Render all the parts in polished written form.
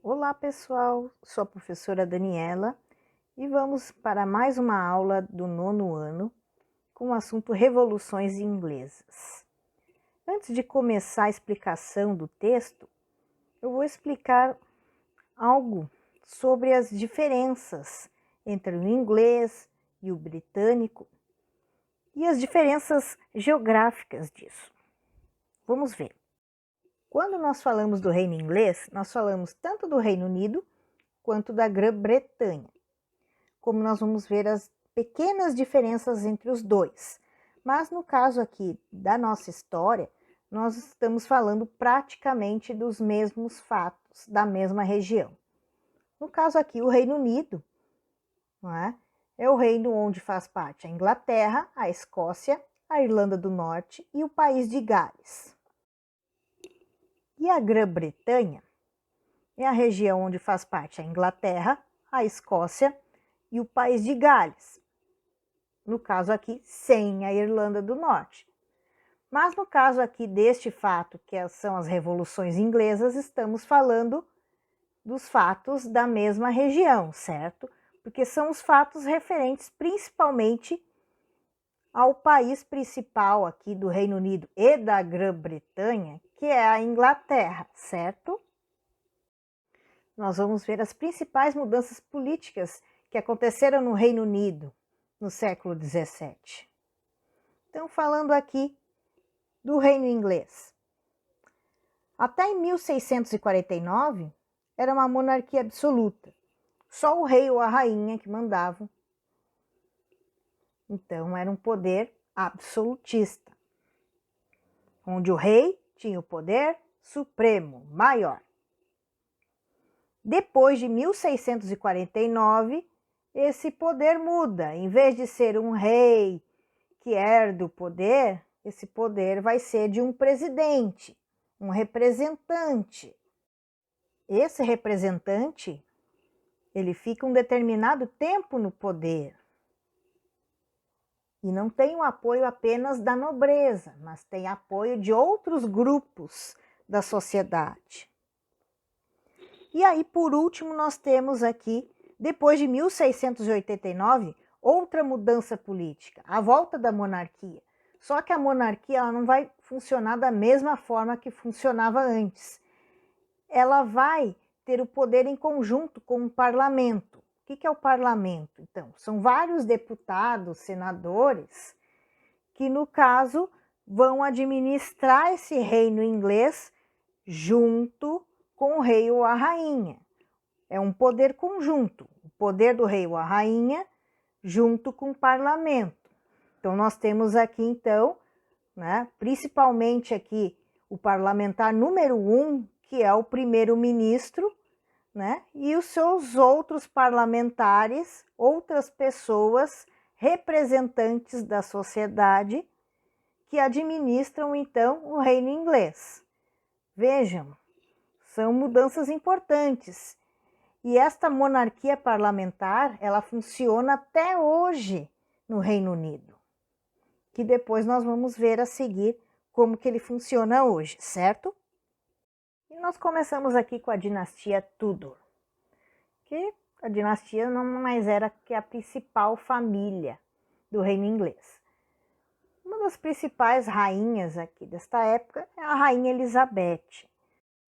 Olá pessoal, sou a professora Daniela e vamos para mais uma aula do nono ano com o assunto Revoluções Inglesas. Antes de começar a explicação do texto, eu vou explicar algo sobre as diferenças entre o inglês e o britânico e as diferenças geográficas disso. Vamos ver. Quando nós falamos do Reino Inglês, nós falamos tanto do Reino Unido quanto da Grã-Bretanha. Como nós vamos ver as pequenas diferenças entre os dois. Mas no caso aqui da nossa história, nós estamos falando praticamente dos mesmos fatos, da mesma região. No caso aqui, o Reino Unido, não é? É o reino onde faz parte a Inglaterra, a Escócia, a Irlanda do Norte e o país de Gales. E a Grã-Bretanha é a região onde faz parte a Inglaterra, a Escócia e o país de Gales. No caso aqui, sem a Irlanda do Norte. Mas no caso aqui deste fato, que são as revoluções inglesas, estamos falando dos fatos da mesma região, certo? Porque são os fatos referentes principalmente ao país principal aqui do Reino Unido e da Grã-Bretanha, que é a Inglaterra, certo? Nós vamos ver as principais mudanças políticas que aconteceram no Reino Unido no século XVII. Então, falando aqui do Reino Inglês. Até em 1649, era uma monarquia absoluta. Só o rei ou a rainha que mandavam. Então, era um poder absolutista, onde o rei tinha o poder supremo, maior. Depois de 1649, esse poder muda. Em vez de ser um rei que herda o poder, esse poder vai ser de um presidente, um representante. Esse representante, ele fica um determinado tempo no poder. E não tem o apoio apenas da nobreza, mas tem apoio de outros grupos da sociedade. E aí, por último, nós temos aqui, depois de 1689, outra mudança política, a volta da monarquia. Só que a monarquia ela não vai funcionar da mesma forma que funcionava antes. Ela vai ter o poder em conjunto com o parlamento. O que é o parlamento? Então, são vários deputados, senadores, que no caso vão administrar esse reino inglês junto com o rei ou a rainha. É um poder conjunto, o poder do rei ou a rainha junto com o parlamento. Então, nós temos aqui, então, né, principalmente aqui o parlamentar número 1, que é o primeiro-ministro, né, e os seus outros parlamentares, outras pessoas, representantes da sociedade, que administram, então, o reino inglês. Vejam, são mudanças importantes. E esta monarquia parlamentar, ela funciona até hoje no Reino Unido, que depois nós vamos ver a seguir como que ele funciona hoje, certo? E nós começamos aqui com a dinastia Tudor, que a dinastia não mais era que a principal família do Reino Inglês. Uma das principais rainhas aqui desta época é a Rainha Elizabeth.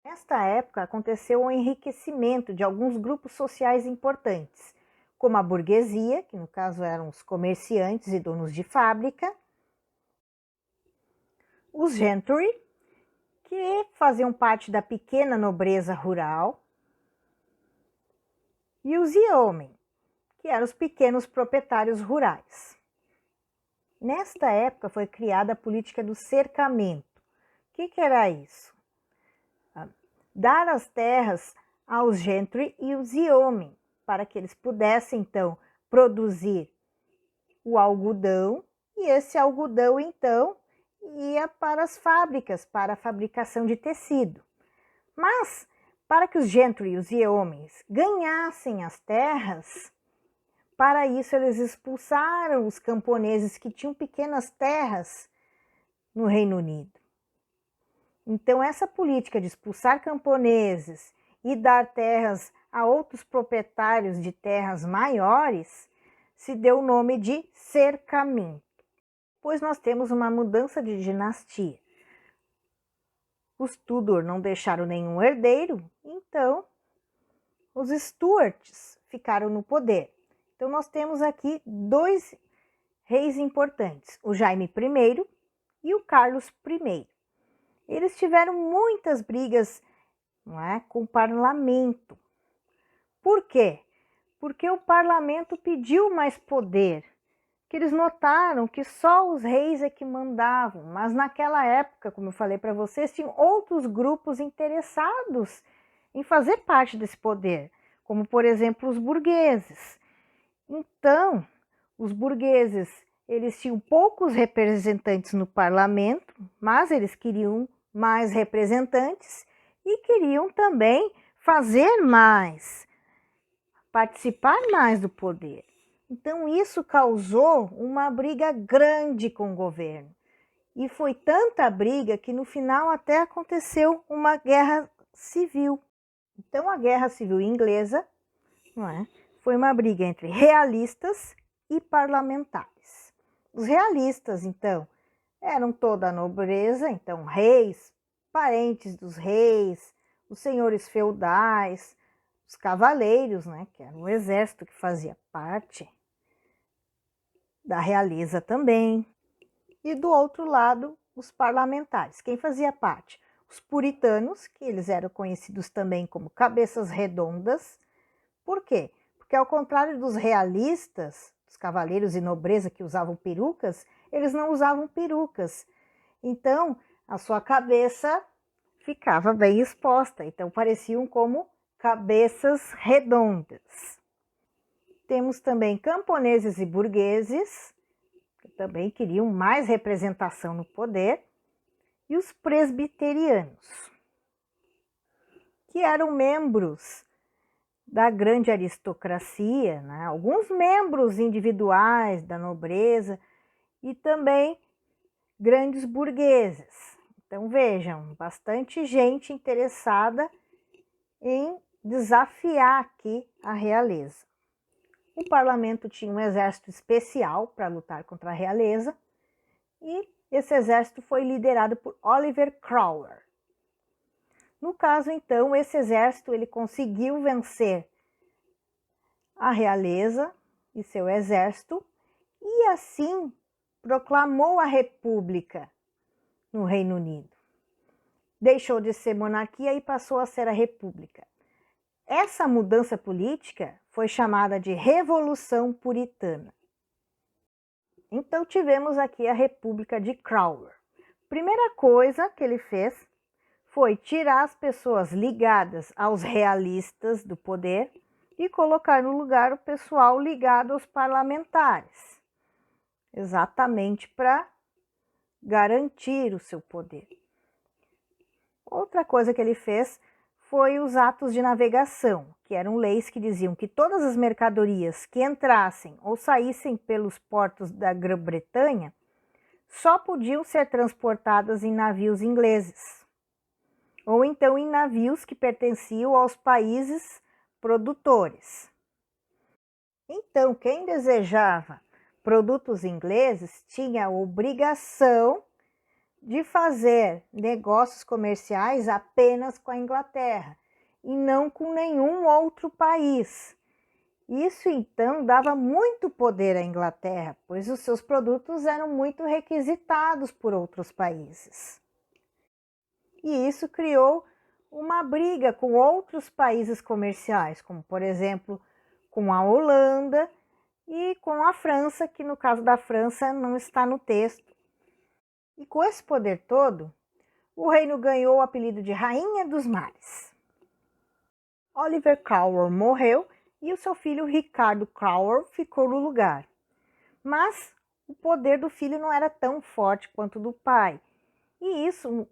Nesta época aconteceu o enriquecimento de alguns grupos sociais importantes, como a burguesia, que no caso eram os comerciantes e donos de fábrica, os gentry, que faziam parte da pequena nobreza rural, e os yeomen, que eram os pequenos proprietários rurais. Nesta época foi criada a política do cercamento. O que era isso? Dar as terras aos gentry e os yeomen, para que eles pudessem, então, produzir o algodão, e esse algodão, então, ia para as fábricas, para a fabricação de tecido. Mas, para que os gentry e os yeomens ganhassem as terras, para isso eles expulsaram os camponeses que tinham pequenas terras no Reino Unido. Então, essa política de expulsar camponeses e dar terras a outros proprietários de terras maiores, se deu o nome de cercamento. Pois nós temos uma mudança de dinastia. Os Tudor não deixaram nenhum herdeiro, então os Stuarts ficaram no poder. Então nós temos aqui dois reis importantes, o Jaime I e o Carlos I. Eles tiveram muitas brigas, não é, com o parlamento. Por quê? Porque o parlamento pediu mais poder, que eles notaram que só os reis é que mandavam, mas naquela época, como eu falei para vocês, tinham outros grupos interessados em fazer parte desse poder, como por exemplo os burgueses. Então, os burgueses, eles tinham poucos representantes no parlamento, mas eles queriam mais representantes e queriam também fazer mais, participar mais do poder. Então, isso causou uma briga grande com o governo. E foi tanta briga que no final até aconteceu uma guerra civil. Então, a Guerra Civil Inglesa, não é, foi uma briga entre realistas e parlamentares. Os realistas, então, eram toda a nobreza, então reis, parentes dos reis, os senhores feudais, os cavaleiros, né, que era o exército que fazia parte da realeza também. E do outro lado, os parlamentares. Quem fazia parte? Os puritanos, que eles eram conhecidos também como cabeças redondas. Por quê? Porque ao contrário dos realistas, os cavaleiros e nobreza que usavam perucas, eles não usavam perucas. Então, a sua cabeça ficava bem exposta. Então, pareciam como cabeças redondas. Temos também camponeses e burgueses, que também queriam mais representação no poder, e os presbiterianos, que eram membros da grande aristocracia, né? Alguns membros individuais da nobreza e também grandes burgueses. Então vejam, bastante gente interessada em desafiar aqui a realeza. O parlamento tinha um exército especial para lutar contra a realeza e esse exército foi liderado por Oliver Cromwell. No caso, então, esse exército ele conseguiu vencer a realeza e seu exército e assim proclamou a república no Reino Unido. Deixou de ser monarquia e passou a ser a república. Essa mudança política foi chamada de Revolução Puritana. Então tivemos aqui a República de Cromwell. Primeira coisa que ele fez foi tirar as pessoas ligadas aos realistas do poder e colocar no lugar o pessoal ligado aos parlamentares, exatamente para garantir o seu poder. Outra coisa que ele fez foi os atos de navegação, que eram leis que diziam que todas as mercadorias que entrassem ou saíssem pelos portos da Grã-Bretanha só podiam ser transportadas em navios ingleses, ou então em navios que pertenciam aos países produtores. Então, quem desejava produtos ingleses tinha a obrigação de fazer negócios comerciais apenas com a Inglaterra e não com nenhum outro país. Isso então dava muito poder à Inglaterra, pois os seus produtos eram muito requisitados por outros países. E isso criou uma briga com outros países comerciais, como por exemplo com a Holanda e com a França, que no caso da França não está no texto. E com esse poder todo, o reino ganhou o apelido de Rainha dos Mares. Oliver Cromwell morreu e o seu filho Ricardo Cromwell ficou no lugar. Mas o poder do filho não era tão forte quanto do pai. E isso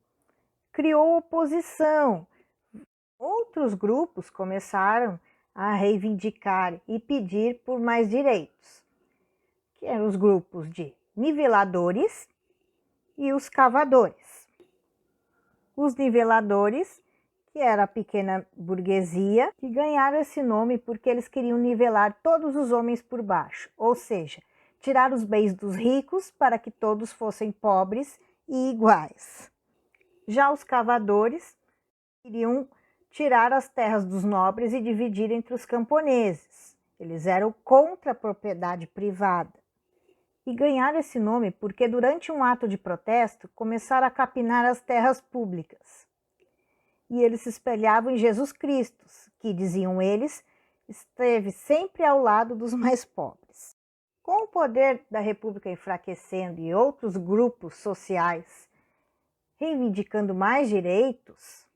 criou oposição. Outros grupos começaram a reivindicar e pedir por mais direitos, que eram os grupos de niveladores e os cavadores. Os niveladores que era a pequena burguesia, que ganharam esse nome porque eles queriam nivelar todos os homens por baixo, ou seja, tirar os bens dos ricos para que todos fossem pobres e iguais. Já os cavadores queriam tirar as terras dos nobres e dividir entre os camponeses. Eles eram contra a propriedade privada. E ganharam esse nome porque durante um ato de protesto começaram a capinar as terras públicas. E eles se espelhavam em Jesus Cristo, que, diziam eles, esteve sempre ao lado dos mais pobres. Com o poder da República enfraquecendo e outros grupos sociais reivindicando mais direitos,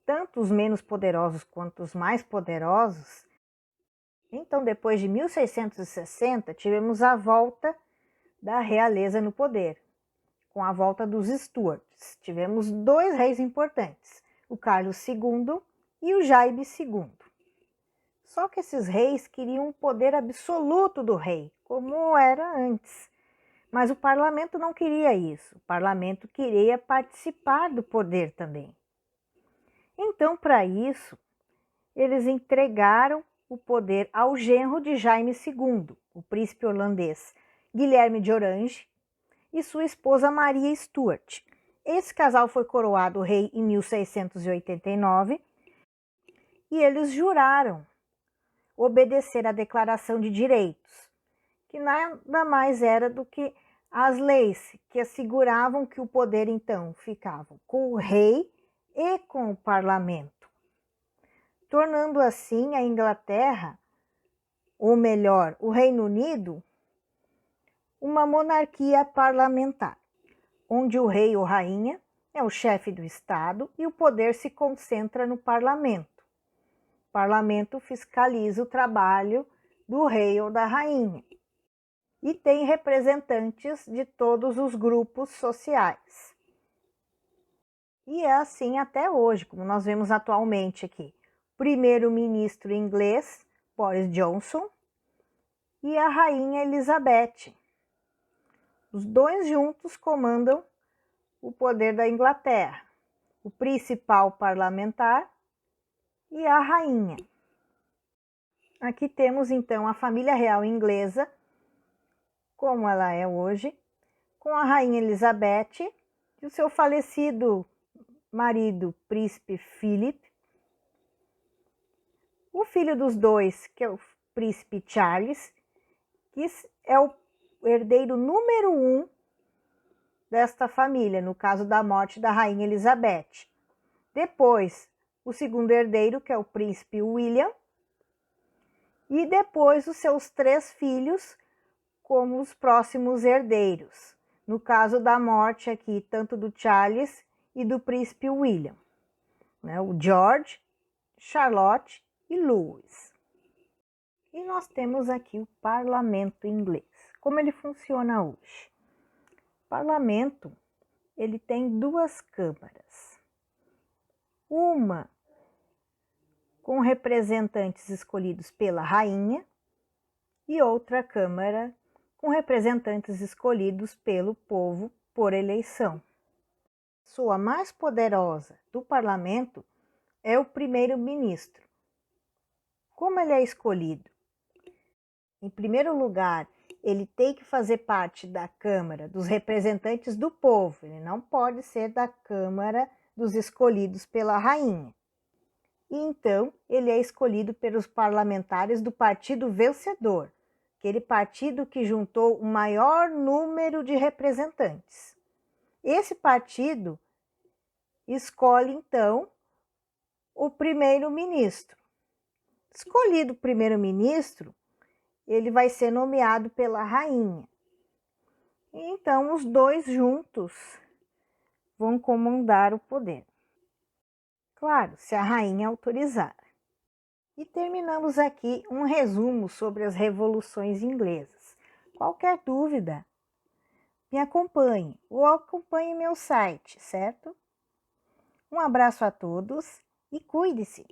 tanto os menos poderosos quanto os mais poderosos, então depois de 1660 tivemos a volta da realeza no poder, com a volta dos Stuarts. Tivemos dois reis importantes, o Carlos II e o Jaime II. Só que esses reis queriam um poder absoluto do rei, como era antes. Mas o parlamento não queria isso. O parlamento queria participar do poder também. Então, para isso, eles entregaram o poder ao genro de Jaime II, o príncipe holandês Guilherme de Orange, e sua esposa Maria Stuart. Esse casal foi coroado rei em 1689 e eles juraram obedecer à Declaração de Direitos, que nada mais era do que as leis que asseguravam que o poder então ficava com o rei e com o parlamento, tornando assim a Inglaterra, ou melhor, o Reino Unido, uma monarquia parlamentar, onde o rei ou rainha é o chefe do Estado e o poder se concentra no parlamento. O parlamento fiscaliza o trabalho do rei ou da rainha e tem representantes de todos os grupos sociais. E é assim até hoje, como nós vemos atualmente aqui. Primeiro-ministro inglês, Boris Johnson, e a rainha Elizabeth. Os dois juntos comandam o poder da Inglaterra, o principal parlamentar e a rainha. Aqui temos então a família real inglesa, como ela é hoje, com a rainha Elizabeth e o seu falecido marido, príncipe Philip, o filho dos dois, que é o príncipe Charles, que é o herdeiro número 1 desta família, no caso da morte da rainha Elizabeth. Depois, o segundo herdeiro, que é o príncipe William, e depois os seus 3 filhos como os próximos herdeiros, no caso da morte aqui, tanto do Charles e do príncipe William, né? O George, Charlotte e Louis. E nós temos aqui o parlamento inglês. Como ele funciona hoje? O parlamento, ele tem 2 câmaras. Uma com representantes escolhidos pela rainha e outra câmara com representantes escolhidos pelo povo por eleição. A pessoa mais poderosa do parlamento é o primeiro-ministro. Como ele é escolhido? Em primeiro lugar, ele tem que fazer parte da Câmara dos representantes do povo, ele não pode ser da Câmara dos escolhidos pela rainha. E então, ele é escolhido pelos parlamentares do partido vencedor, aquele partido que juntou o maior número de representantes. Esse partido escolhe, então, o primeiro-ministro. Escolhido o primeiro-ministro, ele vai ser nomeado pela rainha. E então, os dois juntos vão comandar o poder. Claro, se a rainha autorizar. E terminamos aqui um resumo sobre as revoluções inglesas. Qualquer dúvida, me acompanhe ou acompanhe meu site, certo? Um abraço a todos e cuide-se!